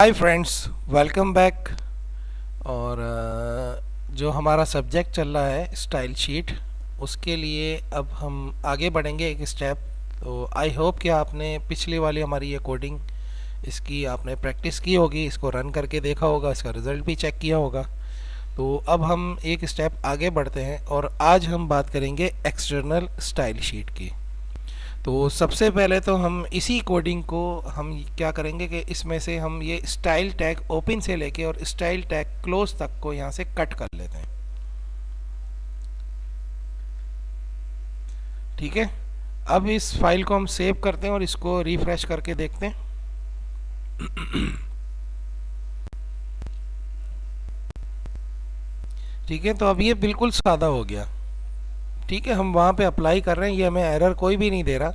Hi friends, welcome back. और जो हमारा सब्जेक्ट चल रहा है स्टाइल शीट, उसके लिए अब हम आगे बढ़ेंगे एक स्टेप। तो आई होप कि आपने पिछली वाली हमारी ये कोडिंग, इसकी आपने प्रैक्टिस की होगी, इसको रन करके देखा होगा, इसका रिज़ल्ट भी चेक किया होगा। तो अब हम एक स्टेप आगे बढ़ते हैं और आज हम बात करेंगे एक्सटर्नल स्टाइल शीट की। तो सबसे पहले तो हम इसी कोडिंग को हम क्या करेंगे कि इसमें से हम ये स्टाइल टैग ओपन से लेके और स्टाइल टैग क्लोज तक को यहाँ से कट कर लेते हैं। ठीक है, अब इस फाइल को हम सेव करते हैं और इसको रिफ्रेश करके देखते हैं। ठीक है, तो अब ये बिल्कुल सादा हो गया। ठीक है, हम वहाँ पे अप्लाई कर रहे हैं, ये हमें एरर कोई भी नहीं दे रहा,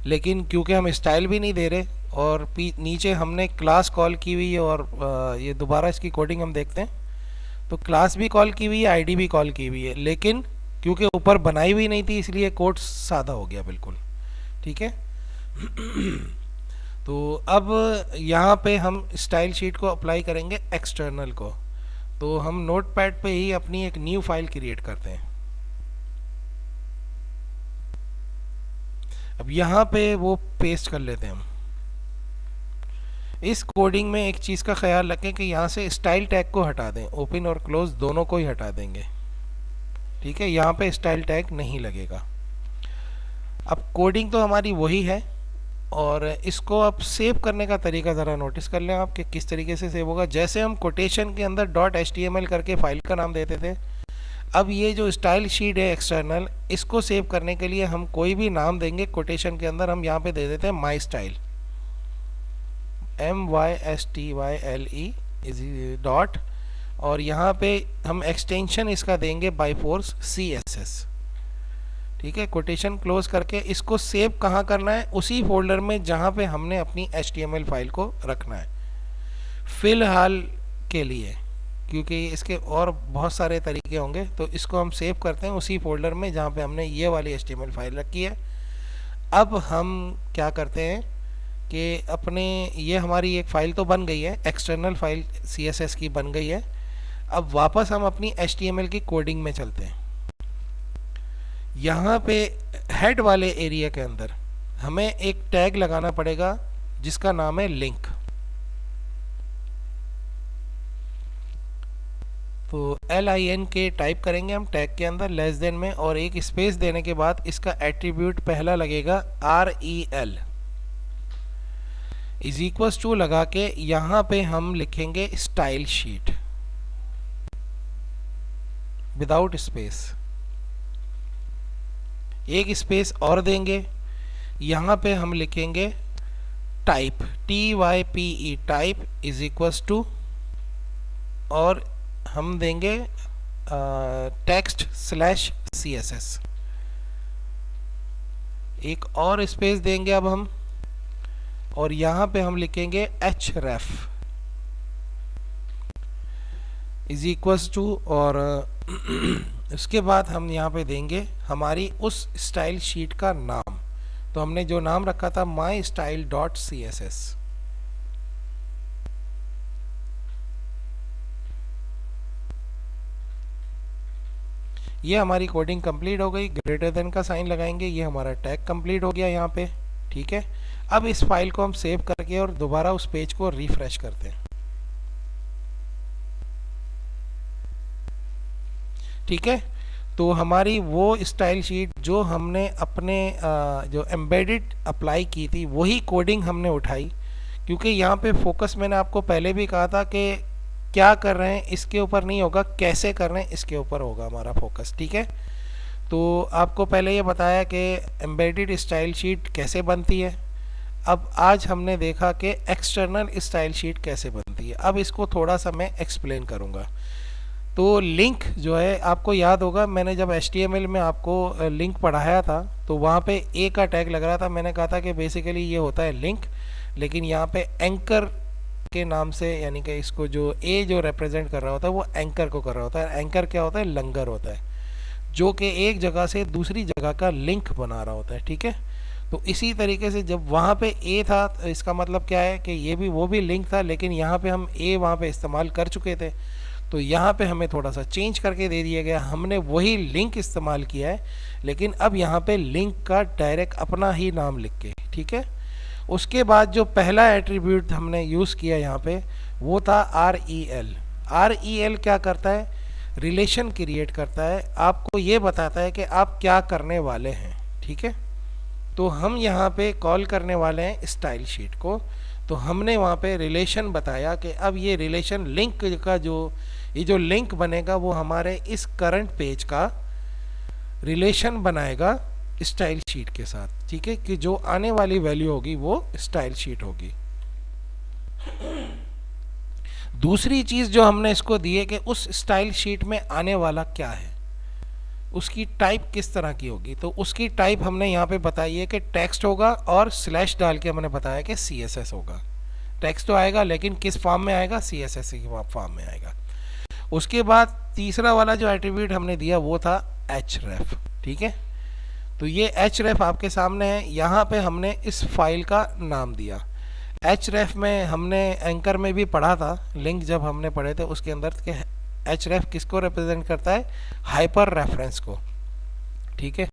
लेकिन क्योंकि हम स्टाइल भी नहीं दे रहे और नीचे हमने क्लास कॉल की हुई है और ये दोबारा इसकी कोडिंग हम देखते हैं। तो क्लास भी कॉल की हुई है, आईडी भी कॉल की हुई है, लेकिन क्योंकि ऊपर बनाई हुई नहीं थी इसलिए कोड सादा हो गया बिल्कुल। ठीक है। तो अब यहाँ पे हम स्टाइल शीट को अप्लाई करेंगे एक्सटर्नल को। तो हम नोटपैड पे ही अपनी एक न्यू फाइल क्रिएट करते हैं। अब यहाँ पे वो पेस्ट कर लेते हैं हम। इस कोडिंग में एक चीज़ का ख्याल रखें कि यहाँ से स्टाइल टैग को हटा दें, ओपन और क्लोज दोनों को ही हटा देंगे। ठीक है, यहाँ पे स्टाइल टैग नहीं लगेगा। अब कोडिंग तो हमारी वही है और इसको अब सेव करने का तरीका ज़रा नोटिस कर लें आप कि किस तरीके से सेव होगा। जैसे हम कोटेशन के अंदर .html करके फाइल का नाम देते थे, अब ये जो स्टाइल शीट है एक्सटर्नल, इसको सेव करने के लिए हम कोई भी नाम देंगे। कोटेशन के अंदर हम यहाँ पे दे देते हैं my style, MYSTYLE is dot, और यहाँ पे हम एक्सटेंशन इसका देंगे बाई फोर्स CSS। ठीक है, कोटेशन क्लोज करके इसको सेव कहाँ करना है, उसी फोल्डर में जहाँ पे हमने अपनी HTML फाइल को रखना है फिलहाल के लिए, क्योंकि इसके और बहुत सारे तरीके होंगे। तो इसको हम सेव करते हैं उसी फोल्डर में जहाँ पे हमने ये वाली HTML फाइल रखी है। अब हम क्या करते हैं कि अपने ये हमारी एक फ़ाइल तो बन गई है, एक्सटर्नल फाइल CSS की बन गई है। अब वापस हम अपनी HTML की कोडिंग में चलते हैं। यहाँ पे हेड वाले एरिया के अंदर हमें एक टैग लगाना पड़ेगा जिसका नाम है लिंक। तो LINK टाइप करेंगे हम टैग के अंदर लेस देन में, और एक स्पेस देने के बाद इसका एट्रीब्यूट पहला लगेगा REL इज इक्वल्स टू लगा के यहाँ पे हम लिखेंगे स्टाइल शीट विदाउट स्पेस। एक स्पेस और देंगे, यहाँ पे हम लिखेंगे type TYPE type is equals to, और हम देंगे टेक्स्ट स्लैश CSS। एक और स्पेस देंगे अब हम, और यहाँ पे हम लिखेंगे href इज इक्वल्स टू, और उसके बाद हम यहाँ पे देंगे हमारी उस स्टाइल शीट का नाम। तो हमने जो नाम रखा था mystyle.css। ये हमारी कोडिंग कंप्लीट हो गई, ग्रेटर देन का साइन लगाएंगे, ये हमारा टैग कंप्लीट हो गया यहाँ पे। ठीक है, अब इस फाइल को हम सेव करके और दोबारा उस पेज को रिफ्रेश करते हैं। ठीक है, तो हमारी वो स्टाइल शीट जो हमने अपने जो एम्बेडेड अप्लाई की थी वही कोडिंग हमने उठाई, क्योंकि यहाँ पे फोकस मैंने आपको पहले भी कहा था कि क्या कर रहे हैं इसके ऊपर नहीं होगा, कैसे कर रहे हैं इसके ऊपर होगा हमारा फोकस। ठीक है, तो आपको पहले ये बताया कि एम्बेडेड स्टाइल शीट कैसे बनती है। अब आज हमने देखा कि एक्सटर्नल स्टाइल शीट कैसे बनती है। अब इसको थोड़ा सा मैं एक्सप्लेन करूँगा। तो लिंक जो है, आपको याद होगा मैंने जब HTML में आपको लिंक पढ़ाया था तो वहाँ पे ए का टैग लग रहा था। मैंने कहा था कि बेसिकली ये होता है लिंक, लेकिन यहाँ पे एंकर के नाम से, यानी कि इसको जो ए जो रिप्रेजेंट कर रहा होता है वो एंकर को कर रहा होता है। एंकर क्या होता है, लंगर होता है, जो कि एक जगह से दूसरी जगह का लिंक बना रहा होता है। ठीक है, तो इसी तरीके से जब वहाँ पे ए था तो इसका मतलब क्या है कि ये भी वो भी लिंक था, लेकिन यहाँ पे हम ए वहाँ पे इस्तेमाल कर चुके थे, तो यहाँ पे हमें थोड़ा सा चेंज करके दे दिया गया। हमने वही लिंक इस्तेमाल किया है, लेकिन अब यहाँ पे लिंक का डायरेक्ट अपना ही नाम लिख के, ठीक है। उसके बाद जो पहला एट्रीब्यूट हमने यूज़ किया यहाँ पे वो था R E L. R E L क्या करता है, रिलेशन क्रिएट करता है, आपको ये बताता है कि आप क्या करने वाले हैं, ठीक है। तो हम यहाँ पे कॉल करने वाले हैं स्टाइल शीट को। तो हमने वहाँ पे रिलेशन बताया कि अब ये रिलेशन लिंक का ये जो लिंक बनेगा वो हमारे इस करंट पेज का रिलेशन बनाएगा स्टाइल शीट के साथ, ठीक है, कि जो आने वाली वैल्यू होगी वो स्टाइल शीट होगी। दूसरी चीज जो हमने इसको दी है कि उस स्टाइल शीट में आने वाला क्या है, उसकी टाइप किस तरह की होगी। तो उसकी टाइप हमने यहाँ पे बताई है कि टेक्स्ट होगा, और स्लैश डाल के हमने बताया कि CSS होगा। टेक्स्ट तो आएगा लेकिन किस फॉर्म में आएगा, CSS की फॉर्म में आएगा। उसके बाद तीसरा वाला जो एट्रीब्यूट हमने दिया वो था href, ठीक है। तो ये href आपके सामने है। यहाँ पे हमने इस फाइल का नाम दिया। href में हमने एंकर में भी पढ़ा था, लिंक जब हमने पढ़े थे उसके अंदर के href किसको रिप्रेजेंट करता है, हाइपर रेफरेंस को, ठीक है।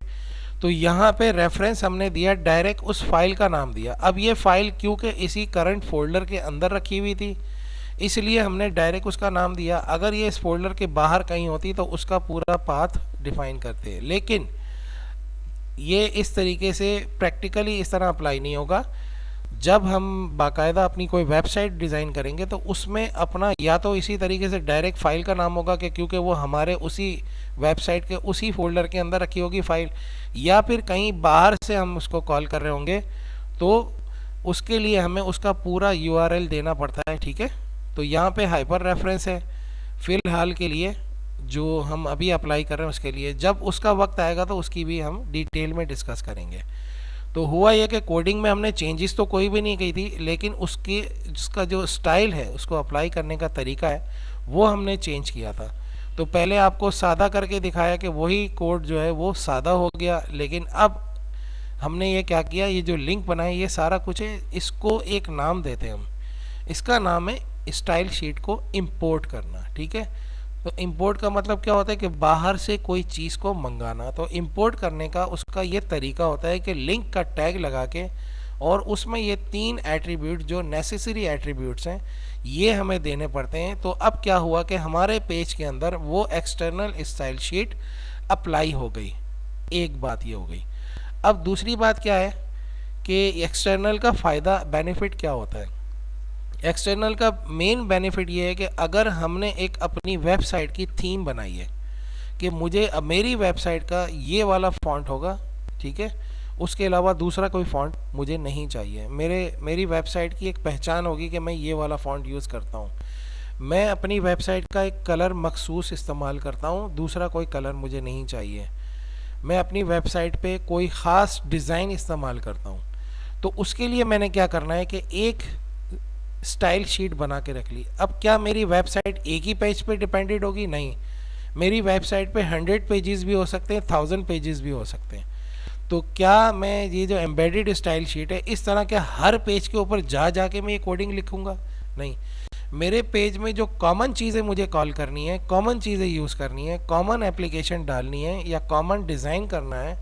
तो यहाँ पे रेफरेंस हमने दिया, डायरेक्ट उस फाइल का नाम दिया। अब ये फाइल क्योंकि इसी करंट फोल्डर के अंदर रखी हुई थी इसलिए हमने डायरेक्ट उसका नाम दिया। अगर ये इस फोल्डर के बाहर कहीं होती तो उसका पूरा पाथ डिफाइन करते हैं, लेकिन ये इस तरीके से प्रैक्टिकली इस तरह अप्लाई नहीं होगा। जब हम बाकायदा अपनी कोई वेबसाइट डिज़ाइन करेंगे तो उसमें अपना या तो इसी तरीके से डायरेक्ट फाइल का नाम होगा कि क्योंकि वो हमारे उसी वेबसाइट के उसी फोल्डर के अंदर रखी होगी फाइल, या फिर कहीं बाहर से हम उसको कॉल कर रहे होंगे तो उसके लिए हमें उसका पूरा URL देना पड़ता है, ठीक है। तो यहाँ पे हाइपर रेफरेंस है फ़िलहाल के लिए, जो हम अभी अप्लाई कर रहे हैं उसके लिए। जब उसका वक्त आएगा तो उसकी भी हम डिटेल में डिस्कस करेंगे। तो हुआ ये कि कोडिंग में हमने चेंजेस तो कोई भी नहीं की थी, लेकिन उसका जो स्टाइल है, उसको अप्लाई करने का तरीका है, वो हमने चेंज किया था। तो पहले आपको सादा करके दिखाया कि वही कोड जो है वो सादा हो गया, लेकिन अब हमने ये क्या किया, ये जो लिंक बनाए ये सारा कुछ है, इसको एक नाम देते हैं हम। इसका नाम है स्टाइल शीट को इंपोर्ट करना, ठीक है। तो इंपोर्ट का मतलब क्या होता है कि बाहर से कोई चीज़ को मंगाना। तो इंपोर्ट करने का उसका ये तरीका होता है कि लिंक का टैग लगा के, और उसमें ये 3 एट्रीब्यूट जो नेसेसरी एट्रीब्यूट्स हैं ये हमें देने पड़ते हैं। तो अब क्या हुआ कि हमारे पेज के अंदर वो एक्सटर्नल स्टाइल शीट अप्लाई हो गई। एक बात ये हो गई। अब दूसरी बात क्या है कि एक्सटर्नल का फ़ायदा बेनिफिट क्या होता है। एक्सटर्नल का मेन बेनिफिट ये है कि अगर हमने एक अपनी वेबसाइट की थीम बनाई है कि मुझे अब मेरी वेबसाइट का ये वाला फॉन्ट होगा, ठीक है, उसके अलावा दूसरा कोई फॉन्ट मुझे नहीं चाहिए। मेरी वेबसाइट की एक पहचान होगी कि मैं ये वाला फॉन्ट यूज़ करता हूँ। मैं अपनी वेबसाइट का एक कलर मखसूस इस्तेमाल करता हूँ, दूसरा कोई कलर मुझे नहीं चाहिए। मैं अपनी वेबसाइट पे कोई ख़ास डिज़ाइन इस्तेमाल करता हूँ। तो उसके लिए मैंने क्या करना है कि एक स्टाइल शीट बना के रख ली। अब क्या मेरी वेबसाइट एक ही पेज पे डिपेंडेड होगी? नहीं, मेरी वेबसाइट पे 100 पेजेस भी हो सकते हैं, 1000 पेजेस भी हो सकते हैं। तो क्या मैं ये जो एम्बेडेड स्टाइल शीट है इस तरह क्या हर पेज के ऊपर जा के मैं ये कोडिंग लिखूंगा? नहीं, मेरे पेज में जो कॉमन चीज़ें मुझे कॉल करनी है, कॉमन चीज़ें यूज़ करनी है, कॉमन एप्लीकेशन डालनी है या कॉमन डिज़ाइन करना है,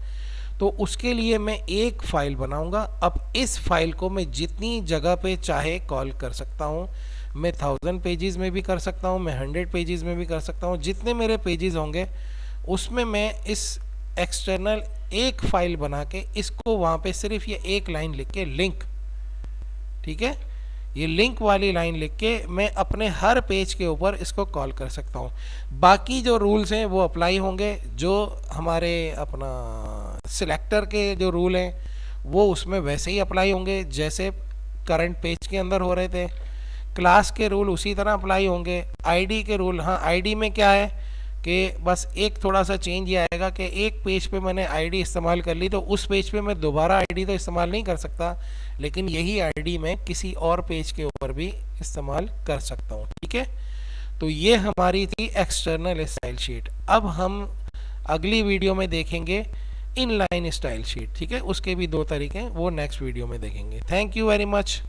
तो उसके लिए मैं एक फ़ाइल बनाऊंगा। अब इस फाइल को मैं जितनी जगह पे चाहे कॉल कर सकता हूँ। मैं 1000 पेजेस में भी कर सकता हूँ, मैं 100 पेजेस में भी कर सकता हूँ। जितने मेरे पेजेस होंगे उसमें मैं इस एक्सटर्नल एक फ़ाइल बना के इसको वहाँ पे सिर्फ ये एक लाइन लिख के लिंक, ठीक है, ये लिंक वाली लाइन लिख के मैं अपने हर पेज के ऊपर इसको कॉल कर सकता हूँ। बाकी जो रूल्स हैं वो अप्लाई होंगे, जो हमारे अपना सिलेक्टर के जो रूल हैं वो उसमें वैसे ही अप्लाई होंगे जैसे करंट पेज के अंदर हो रहे थे। क्लास के रूल उसी तरह अप्लाई होंगे। आईडी के रूल, हाँ, आईडी में क्या है कि बस एक थोड़ा सा चेंज ये आएगा कि एक पेज पे मैंने आईडी इस्तेमाल कर ली तो उस पेज पे मैं दोबारा आईडी तो इस्तेमाल नहीं कर सकता, लेकिन यही आईडी मैं किसी और पेज के ऊपर भी इस्तेमाल कर सकता हूँ, ठीक है। तो ये हमारी थी एक्सटर्नल स्टाइल शीट। अब हम अगली वीडियो में देखेंगे इनलाइन स्टाइल शीट, ठीक है, उसके भी दो तरीके हैं, वो नेक्स्ट वीडियो में देखेंगे। Thank you very much.